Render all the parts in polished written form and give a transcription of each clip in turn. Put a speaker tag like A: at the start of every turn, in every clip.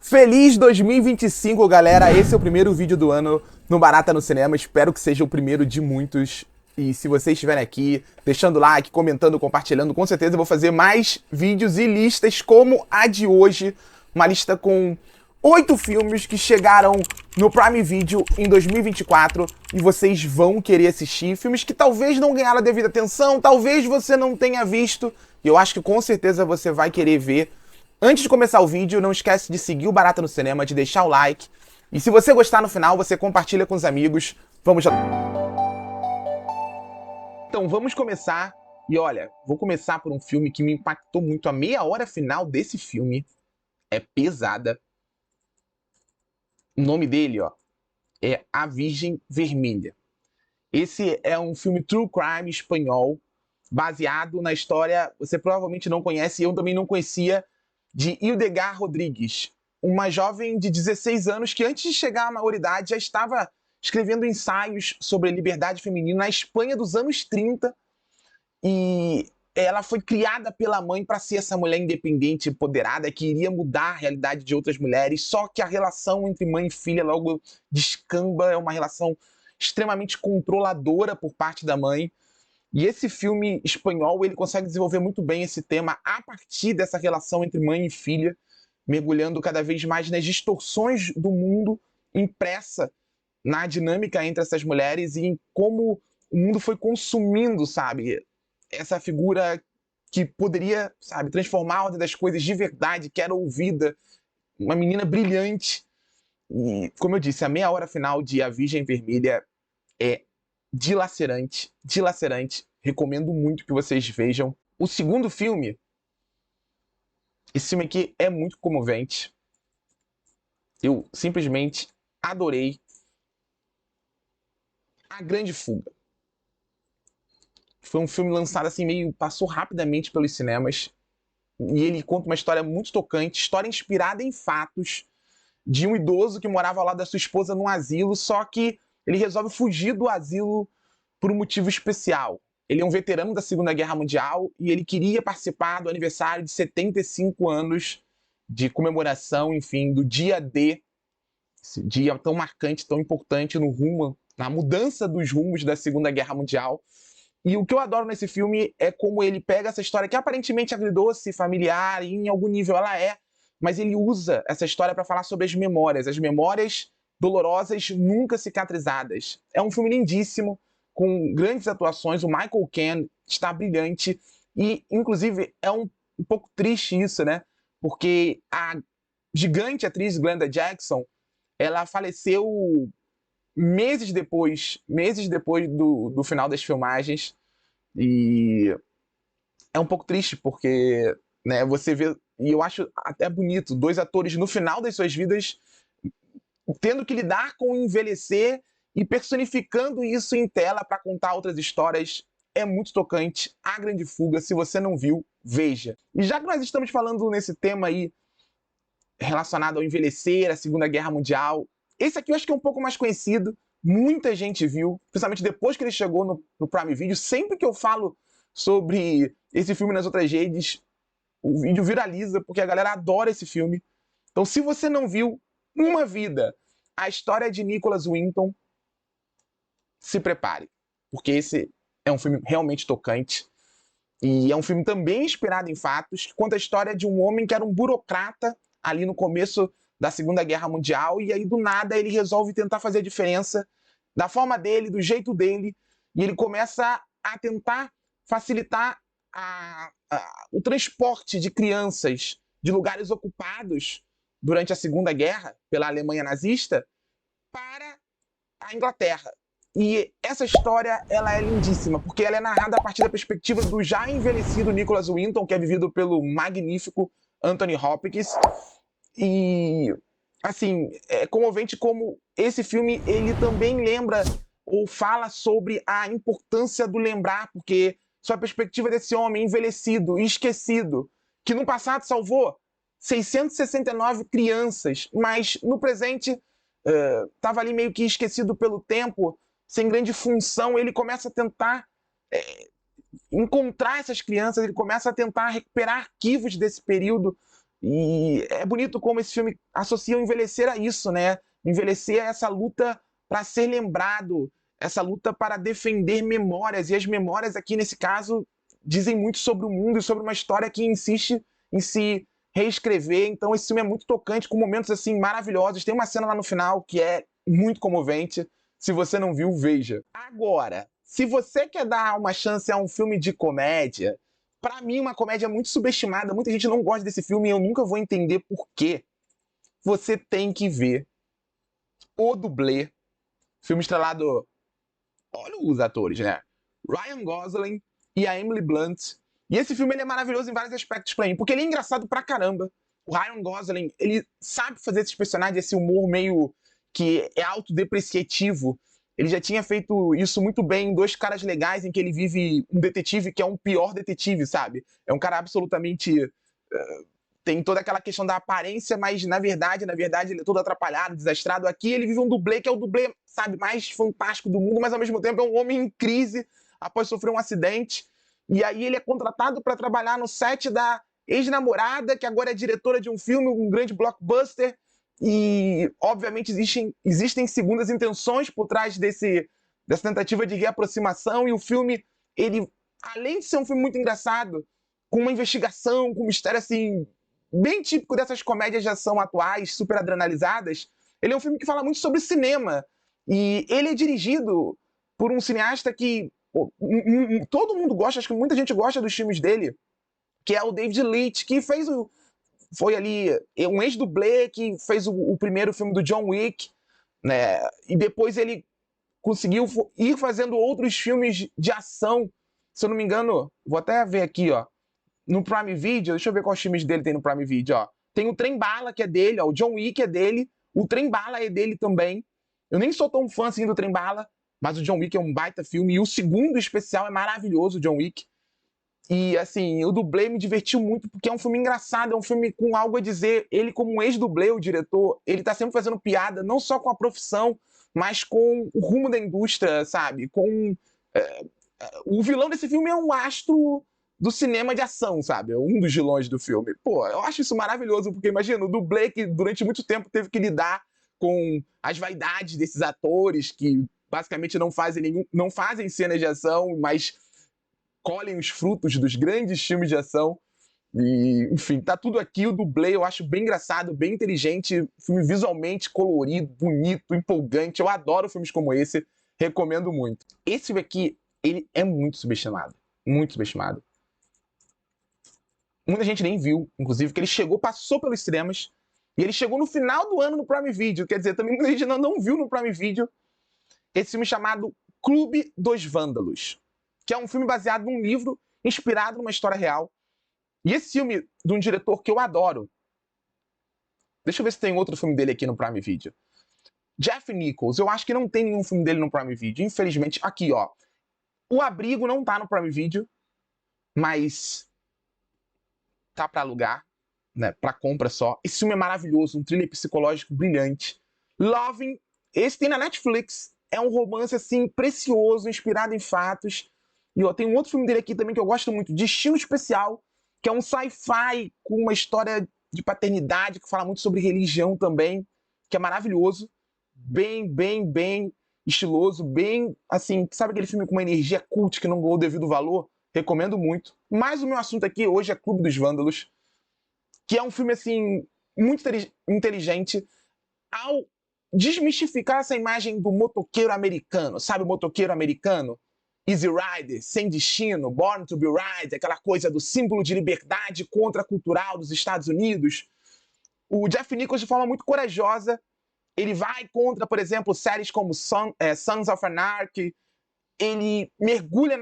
A: Feliz 2025, galera! Esse é o primeiro vídeo do ano no Barata no Cinema. Espero que seja o primeiro de muitos. E se vocês estiverem aqui, deixando like, comentando, compartilhando, com certeza eu vou fazer mais vídeos e listas como a de hoje. Uma lista com 8 filmes que chegaram no Prime Video em 2024 e vocês vão querer assistir. Filmes que talvez não ganharam a devida atenção, talvez você não tenha visto. E eu acho que com certeza você vai querer ver. Antes de começar o vídeo, não esquece de seguir o Barata no Cinema, de deixar o like. E se você gostar no final, você compartilha com os amigos. Vamos já. Então, vamos começar. E olha, vou começar por um filme que me impactou muito. A meia hora final desse filme é pesada. O nome dele, ó, é A Virgem Vermelha. Esse é um filme true crime espanhol, baseado na história, você provavelmente não conhece, eu também não conhecia, de Hildegard Rodrigues, uma jovem de 16 anos que antes de chegar à maioridade já estava escrevendo ensaios sobre a liberdade feminina na Espanha dos anos 30, e ela foi criada pela mãe para ser essa mulher independente e empoderada que iria mudar a realidade de outras mulheres, só que a relação entre mãe e filha logo descamba, é uma relação extremamente controladora por parte da mãe. E esse filme espanhol, ele consegue desenvolver muito bem esse tema a partir dessa relação entre mãe e filha, mergulhando cada vez mais nas distorções do mundo impressa na dinâmica entre essas mulheres e em como o mundo foi consumindo, sabe, essa figura que poderia, sabe, transformar a ordem das coisas de verdade, que era ouvida, uma menina brilhante. E, como eu disse, a meia hora final de A Virgem Vermelha é dilacerante, dilacerante. Recomendo muito que vocês vejam. O segundo filme, esse filme aqui é muito comovente. Eu simplesmente adorei. A Grande Fuga. Foi um filme lançado assim, meio passou rapidamente pelos cinemas. E ele conta uma história muito tocante, história inspirada em fatos de um idoso que morava ao lado da sua esposa num asilo, só que ele resolve fugir do asilo por um motivo especial. Ele é um veterano da Segunda Guerra Mundial e ele queria participar do aniversário de 75 anos de comemoração, enfim, do dia D, esse dia tão marcante, tão importante no rumo, na mudança dos rumos da Segunda Guerra Mundial. E o que eu adoro nesse filme é como ele pega essa história que aparentemente é agridoce, familiar, e em algum nível ela é, mas ele usa essa história para falar sobre as memórias dolorosas nunca cicatrizadas. É um filme lindíssimo, com grandes atuações, o Michael Caine está brilhante, e inclusive é um pouco triste isso, né? Porque a gigante atriz Glenda Jackson, ela faleceu meses depois do final das filmagens, e é um pouco triste porque, né, você vê, e eu acho até bonito, dois atores no final das suas vidas tendo que lidar com envelhecer e personificando isso em tela para contar outras histórias. É muito tocante. A Grande Fuga, se você não viu, veja. E já que nós estamos falando nesse tema aí relacionado ao envelhecer, a Segunda Guerra Mundial, esse aqui eu acho que é um pouco mais conhecido, muita gente viu, principalmente depois que ele chegou no Prime Video. Sempre que eu falo sobre esse filme nas outras redes, o vídeo viraliza, porque a galera adora esse filme. Então, se você não viu Uma Vida, a história de Nicholas Winton, se prepare, porque esse é um filme realmente tocante. E é um filme também inspirado em fatos, que conta a história de um homem que era um burocrata ali no começo da Segunda Guerra Mundial, e aí do nada ele resolve tentar fazer a diferença da forma dele, do jeito dele, e ele começa a tentar facilitar o transporte de crianças de lugares ocupados durante a Segunda Guerra pela Alemanha nazista para a Inglaterra. E essa história, ela é lindíssima, porque ela é narrada a partir da perspectiva do já envelhecido Nicholas Winton, que é vivido pelo magnífico Anthony Hopkins. E, assim, é comovente como esse filme, ele também lembra ou fala sobre a importância do lembrar, porque sob a perspectiva desse homem envelhecido e esquecido, que no passado salvou 669 crianças, mas no presente estava ali meio que esquecido pelo tempo, sem grande função. Ele começa a tentar encontrar essas crianças, ele começa a tentar recuperar arquivos desse período E é bonito como esse filme associa o envelhecer a isso, né? Envelhecer a essa luta para ser lembrado, essa luta para defender memórias. E as memórias aqui, nesse caso, dizem muito sobre o mundo e sobre uma história que insiste em se reescrever. Então esse filme é muito tocante, com momentos assim maravilhosos. Tem uma cena lá no final que é muito comovente. Se você não viu, veja. Agora, se você quer dar uma chance a um filme de comédia, pra mim uma comédia muito subestimada, muita gente não gosta desse filme e eu nunca vou entender por quê. Você tem que ver O Dublê, filme estrelado, olha os atores, né? Ryan Gosling e a Emily Blunt. E esse filme ele é maravilhoso em vários aspectos pra mim, porque ele é engraçado pra caramba. O Ryan Gosling, ele sabe fazer esses personagens, esse humor meio que é autodepreciativo. Ele já tinha feito isso muito bem em Dois Caras Legais, em que ele vive um detetive que é um pior detetive, sabe? É um cara absolutamente tem toda aquela questão da aparência, mas na verdade ele é todo atrapalhado, desastrado. Aqui ele vive um dublê que é o dublê, sabe, mais fantástico do mundo, mas ao mesmo tempo é um homem em crise após sofrer um acidente. E aí ele é contratado para trabalhar no set da ex-namorada, que agora é diretora de um filme, um grande blockbuster. E, obviamente, existem segundas intenções por trás dessa tentativa de reaproximação. E o filme, ele, além de ser um filme muito engraçado, com uma investigação, com um mistério assim bem típico dessas comédias de ação atuais, super adrenalizadas, ele é um filme que fala muito sobre cinema. E ele é dirigido por um cineasta que todo mundo gosta, acho que muita gente gosta dos filmes dele, que é o David Leitch, que fez foi ali um ex-dublê que fez o primeiro filme do John Wick, né? E depois ele conseguiu ir fazendo outros filmes de ação. Se eu não me engano, vou até ver aqui, ó, no Prime Video, deixa eu ver quais filmes dele tem no Prime Video, ó. Tem o Trem Bala, que é dele, ó, o John Wick é dele, o Trem Bala é dele também. Eu nem sou tão fã assim do Trem Bala, mas o John Wick é um baita filme, e o segundo especial é maravilhoso, o John Wick. E, assim, o dublê me divertiu muito, porque é um filme engraçado, é um filme com algo a dizer. Ele, como um ex-dublê, o diretor, ele tá sempre fazendo piada, não só com a profissão, mas com o rumo da indústria, sabe? Com... É, o vilão desse filme é um astro do cinema de ação, sabe? É um dos vilões do filme. Pô, eu acho isso maravilhoso, porque imagina, o dublê que durante muito tempo teve que lidar com as vaidades desses atores que basicamente não fazem cenas de ação, mas colhem os frutos dos grandes filmes de ação. E, enfim, tá tudo aqui. O dublê eu acho bem engraçado, bem inteligente, filme visualmente colorido, bonito, empolgante. Eu adoro filmes como esse, recomendo muito. Esse filme aqui, ele é muito subestimado. Muito subestimado. Muita gente nem viu, inclusive, que ele chegou, passou pelos cinemas, e ele chegou no final do ano no Prime Video. Quer dizer, também muita gente não viu no Prime Video esse filme chamado Clube dos Vândalos, que é um filme baseado num livro inspirado numa história real. E esse filme, de um diretor que eu adoro, deixa eu ver se tem outro filme dele aqui no Prime Video. Jeff Nichols, eu acho que não tem nenhum filme dele no Prime Video, infelizmente. Aqui, ó. O Abrigo não tá no Prime Video, mas tá para alugar, né, para compra só. Esse filme é maravilhoso, um thriller psicológico brilhante. Loving, esse tem na Netflix. É um romance assim precioso, inspirado em fatos. E ó, tem um outro filme dele aqui também que eu gosto muito, Destino Especial, que é um sci-fi com uma história de paternidade que fala muito sobre religião também, que é maravilhoso, bem estiloso, bem assim, sabe aquele filme com uma energia cult que não ganhou o devido valor? Recomendo muito. Mas o meu assunto aqui hoje é Clube dos Vândalos, que é um filme assim muito inteligente ao desmistificar essa imagem do motoqueiro americano, sabe o motoqueiro americano? Easy Rider, Sem Destino, Born to be Rider, aquela coisa do símbolo de liberdade contracultural dos Estados Unidos. O Jeff Nichols, de forma muito corajosa, ele vai contra, por exemplo, séries como Sons of Anarchy, ele mergulha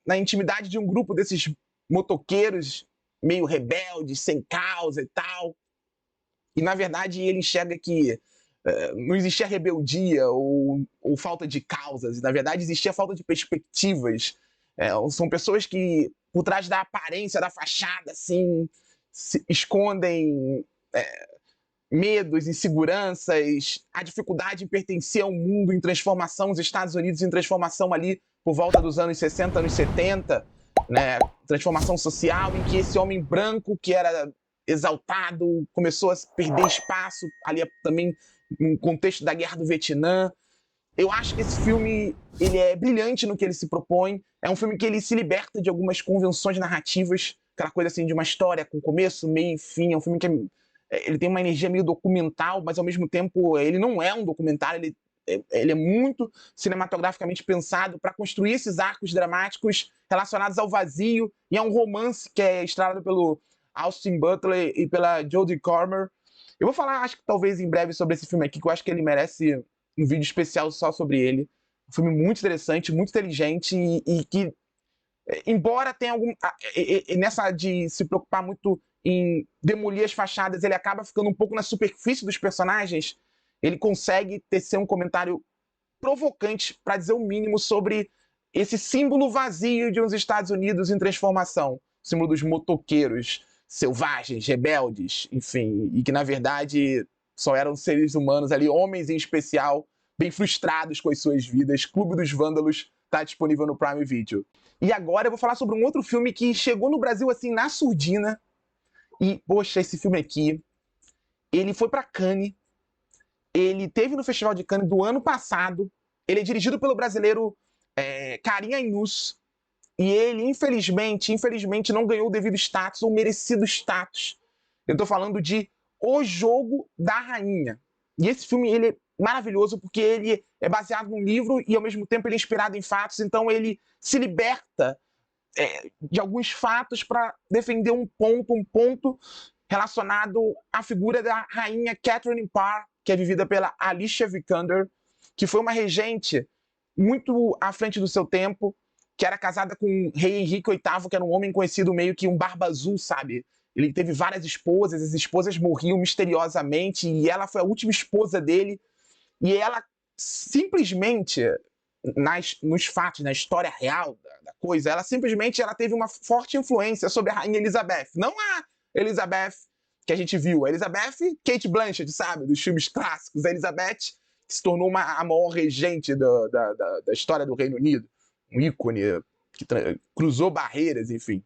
A: na intimidade de um grupo desses motoqueiros meio rebeldes, sem causa e tal. E, na verdade, ele enxerga que não existia rebeldia ou falta de causas. E, na verdade, existia falta de perspectivas. São pessoas que, por trás da aparência, da fachada, assim, escondem medos, inseguranças, a dificuldade em pertencer ao mundo em transformação, os Estados Unidos em transformação ali por volta dos anos 60, anos 70, né? Transformação social em que esse homem branco, que era exaltado, começou a perder espaço ali também no contexto da Guerra do Vietnã. Eu acho que esse filme ele é brilhante no que ele se propõe. É um filme que ele se liberta de algumas convenções narrativas, aquela coisa assim de uma história com começo, meio e fim. É um filme que ele tem uma energia meio documental, mas ao mesmo tempo ele não é um documentário, ele é muito cinematograficamente pensado para construir esses arcos dramáticos relacionados ao vazio, e é um romance que é estrelado pelo Austin Butler e pela Jodie Comer. Eu vou falar, acho que talvez em breve, sobre esse filme aqui, que eu acho que ele merece um vídeo especial só sobre ele. Um filme muito interessante, muito inteligente e que, embora tenha algum... nessa de se preocupar muito em demolir as fachadas, ele acaba ficando um pouco na superfície dos personagens. Ele consegue tecer um comentário provocante, para dizer o mínimo, sobre esse símbolo vazio de uns Estados Unidos em transformação. O símbolo dos motoqueiros selvagens, rebeldes, enfim, e que na verdade só eram seres humanos ali, homens em especial, bem frustrados com as suas vidas. Clube dos Vândalos está disponível no Prime Video. E agora eu vou falar sobre um outro filme que chegou no Brasil assim na surdina. E, poxa, esse filme aqui, ele foi para Cannes, ele teve no Festival de Cannes do ano passado, ele é dirigido pelo brasileiro Karim Ainous, e ele, infelizmente, não ganhou o devido status, ou merecido status. Eu tô falando de O Jogo da Rainha. E esse filme, ele é maravilhoso, porque ele é baseado num livro, e ao mesmo tempo ele é inspirado em fatos, então ele se liberta de alguns fatos para defender um ponto relacionado à figura da rainha Catherine Parr, que é vivida pela Alicia Vikander, que foi uma regente muito à frente do seu tempo, que era casada com o rei Henrique VIII, que era um homem conhecido meio que um barba azul, sabe? Ele teve várias esposas, as esposas morriam misteriosamente, e ela foi a última esposa dele, e ela simplesmente, nos fatos, na história real da coisa, ela teve uma forte influência sobre a rainha Elizabeth. Não a Elizabeth que a gente viu, a Elizabeth Kate Blanchett, sabe? Dos filmes clássicos. A Elizabeth que se tornou a maior regente da história do Reino Unido. Um ícone que cruzou barreiras, enfim.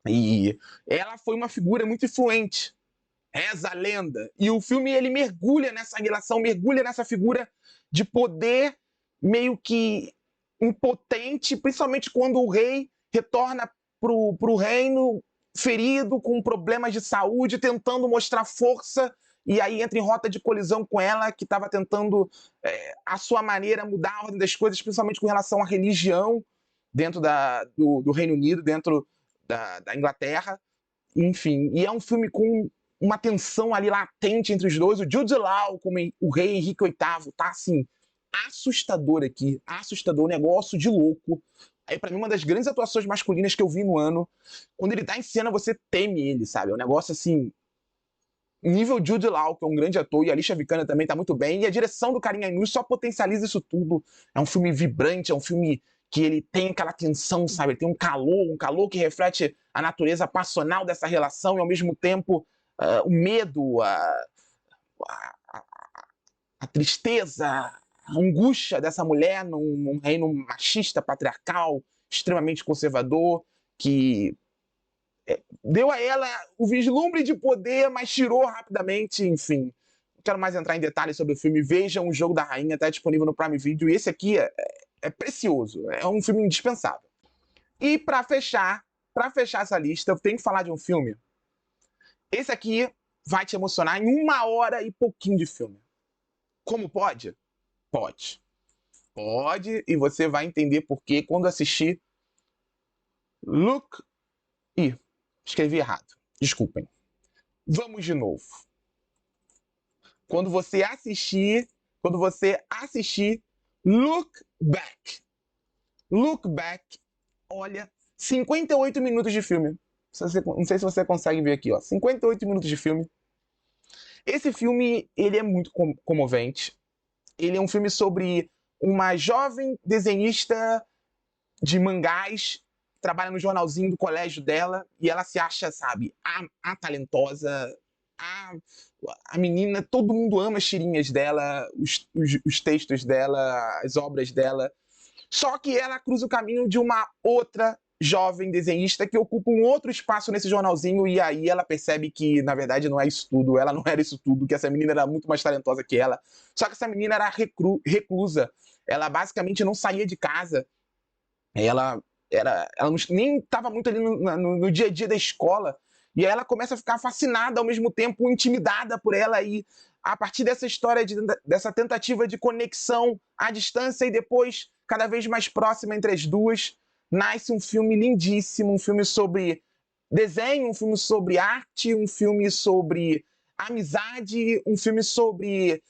A: E ela foi uma figura muito influente. Reza a lenda. E o filme, ele mergulha nessa relação, mergulha nessa figura de poder meio que impotente, principalmente quando o rei retorna pro reino ferido, com problemas de saúde, tentando mostrar força, e aí entra em rota de colisão com ela, que estava tentando, à sua maneira, mudar a ordem das coisas, principalmente com relação à religião dentro do Reino Unido, dentro da Inglaterra. Enfim, e é um filme com uma tensão ali latente entre os dois. O Jude Law, como o rei Henrique VIII, tá assim, assustador aqui, assustador, negócio de louco. Aí, pra mim, uma das grandes atuações masculinas que eu vi no ano. Quando ele tá em cena, você teme ele, sabe? É um negócio assim, nível Jude Law, que é um grande ator, e a Alicia Vikander também tá muito bem, e a direção do Karim Ainous só potencializa isso tudo. É um filme vibrante, é um filme que ele tem aquela tensão, sabe? Ele tem um calor que reflete a natureza passional dessa relação, e ao mesmo tempo o medo, a, a tristeza, a angústia dessa mulher num reino machista, patriarcal, extremamente conservador, que deu a ela o vislumbre de poder, mas tirou rapidamente, enfim. Não quero mais entrar em detalhes sobre o filme. Vejam O Jogo da Rainha, está disponível no Prime Video, e esse aqui é precioso, é um filme indispensável. E para fechar essa lista, eu tenho que falar de um filme. Esse aqui vai te emocionar em 1 hora e pouquinho de filme. Como pode? Pode. Pode, e você vai entender por quê quando assistir Look... Ih, escrevi errado. Desculpem. Vamos de novo. Quando você assistir Look Back. Look Back, olha, 58 minutos de filme. Não sei se você consegue ver aqui, ó. 58 minutos de filme. Esse filme, ele é muito comovente. Ele é um filme sobre uma jovem desenhista de mangás, trabalha no jornalzinho do colégio dela, e ela se acha, sabe, a talentosa, a menina, todo mundo ama as tirinhas dela, os textos dela, as obras dela. Só que ela cruza o caminho de uma outra jovem desenhista que ocupa um outro espaço nesse jornalzinho, e aí ela percebe que, na verdade, não é isso tudo, ela não era isso tudo, que essa menina era muito mais talentosa que ela. Só que essa menina era reclusa, ela basicamente não saía de casa, ela nem estava muito ali no dia a dia da escola, e aí ela começa a ficar fascinada, ao mesmo tempo intimidada por ela, e a partir dessa história, dessa tentativa de conexão à distância e depois cada vez mais próxima entre as duas, nasce um filme lindíssimo, um filme sobre desenho, um filme sobre arte, um filme sobre amizade, um filme sobre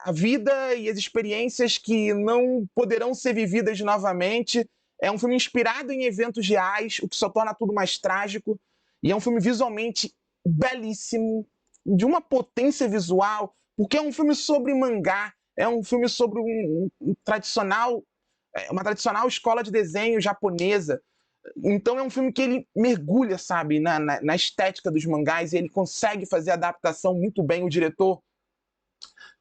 A: a vida e as experiências que não poderão ser vividas novamente. É um filme inspirado em eventos reais, o que só torna tudo mais trágico. E é um filme visualmente belíssimo, de uma potência visual, porque é um filme sobre mangá, é um filme sobre uma tradicional escola de desenho japonesa. Então é um filme que ele mergulha, sabe, na estética dos mangás, e ele consegue fazer a adaptação muito bem. O diretor,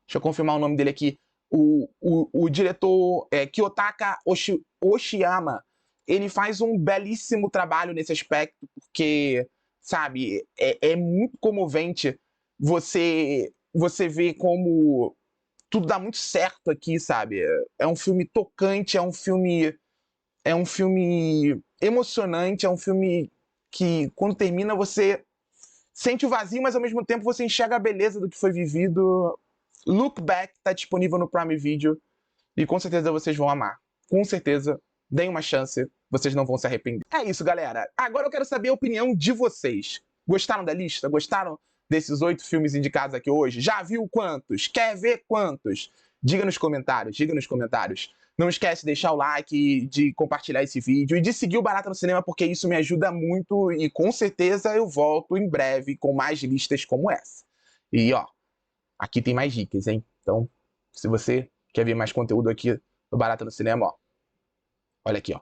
A: deixa eu confirmar o nome dele aqui, o diretor Kiyotaka Oshiyama, ele faz um belíssimo trabalho nesse aspecto, porque, sabe, é muito comovente você ver como tudo dá muito certo aqui, sabe? É um filme tocante, é um filme emocionante, é um filme que, quando termina, você sente o vazio, mas ao mesmo tempo você enxerga a beleza do que foi vivido. Look Back tá disponível no Prime Video e com certeza vocês vão amar. Com certeza, deem uma chance, vocês não vão se arrepender. É isso, galera. Agora eu quero saber a opinião de vocês. Gostaram da lista? Gostaram desses 8 filmes indicados aqui hoje? Já viu quantos? Quer ver quantos? Diga nos comentários, diga nos comentários. Não esquece de deixar o like, de compartilhar esse vídeo e de seguir o Barata no Cinema, porque isso me ajuda muito e com certeza eu volto em breve com mais listas como essa. E ó, aqui tem mais dicas, hein? Então, se você quer ver mais conteúdo aqui do Barata no Cinema, ó, olha aqui, ó.